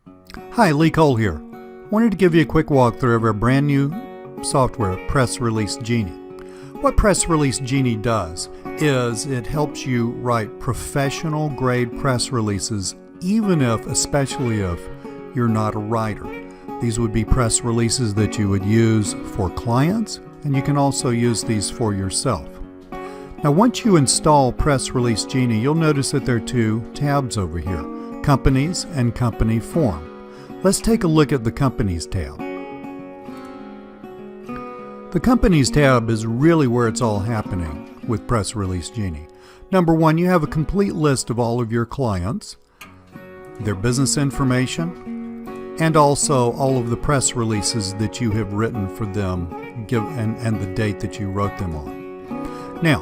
Hi, Lee Cole here. Wanted to give you a quick walkthrough of our brand new software, Press Release Genie. What Press Release Genie does is it helps you write professional grade press releases, especially if you're not a writer. These would be press releases that you would use for clients, and you can also use these for yourself. Now, once you install Press Release Genie, you'll notice that there are two tabs over here, Companies and Company Form. Let's take a look at the Companies tab. The Companies tab is really where it's all happening with Press Release Genie. Number one, you have a complete list of all of your clients, their business information, and also all of the press releases that you have written for them and the date that you wrote them on. Now,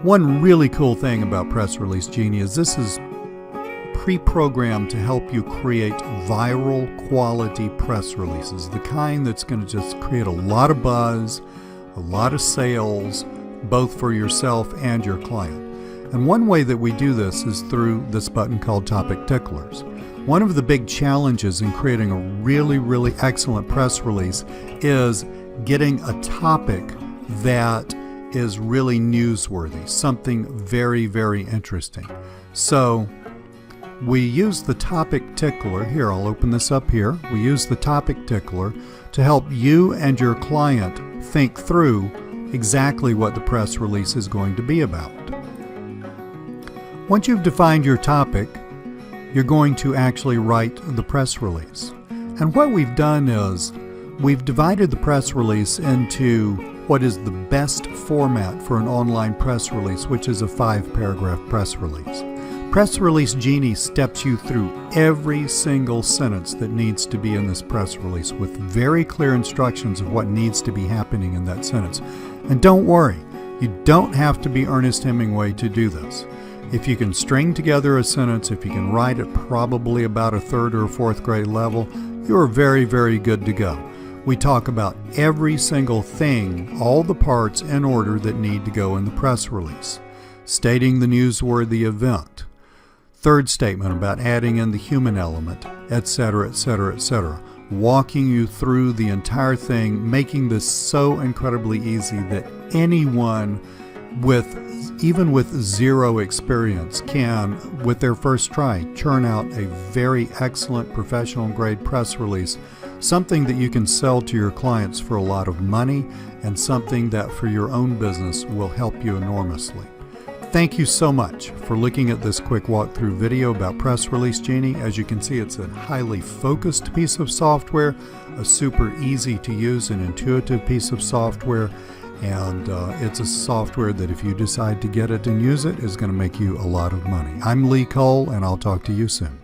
one really cool thing about Press Release Genie is this is pre-programmed to help you create viral quality press releases, the kind that's going to just create a lot of buzz, a lot of sales, both for yourself and your client. And one way that we do this is through this button called Topic Ticklers. One of the big challenges in creating a really excellent press release is getting a topic that is really newsworthy, something very interesting. So we use the Topic Tickler. Here, I'll open this up here. We use the Topic Tickler to help you and your client think through exactly what the press release is going to be about. Once you've defined your topic, you're going to actually write the press release. And what we've done is we've divided the press release into what is the best format for an online press release, which is a 5-paragraph press release. Press Release Genie steps you through every single sentence that needs to be in this press release with very clear instructions of what needs to be happening in that sentence. And don't worry, you don't have to be Ernest Hemingway to do this. If you can string together a sentence, if you can write it probably about a 3rd or 4th grade level, you're very good to go. We talk about every single thing, all the parts in order that need to go in the press release. Stating the newsworthy event, third statement about adding in the human element, etc. Walking you through the entire thing, making this so incredibly easy that anyone even with zero experience can, with their first try, churn out a very excellent professional grade press release, something that you can sell to your clients for a lot of money and something that for your own business will help you enormously. Thank you so much for looking at this quick walkthrough video about Press Release Genie. As you can see, it's a highly focused piece of software, a super easy to use and intuitive piece of software, and it's a software that if you decide to get it and use it is going to make you a lot of money. I'm Lee Cole, and I'll talk to you soon.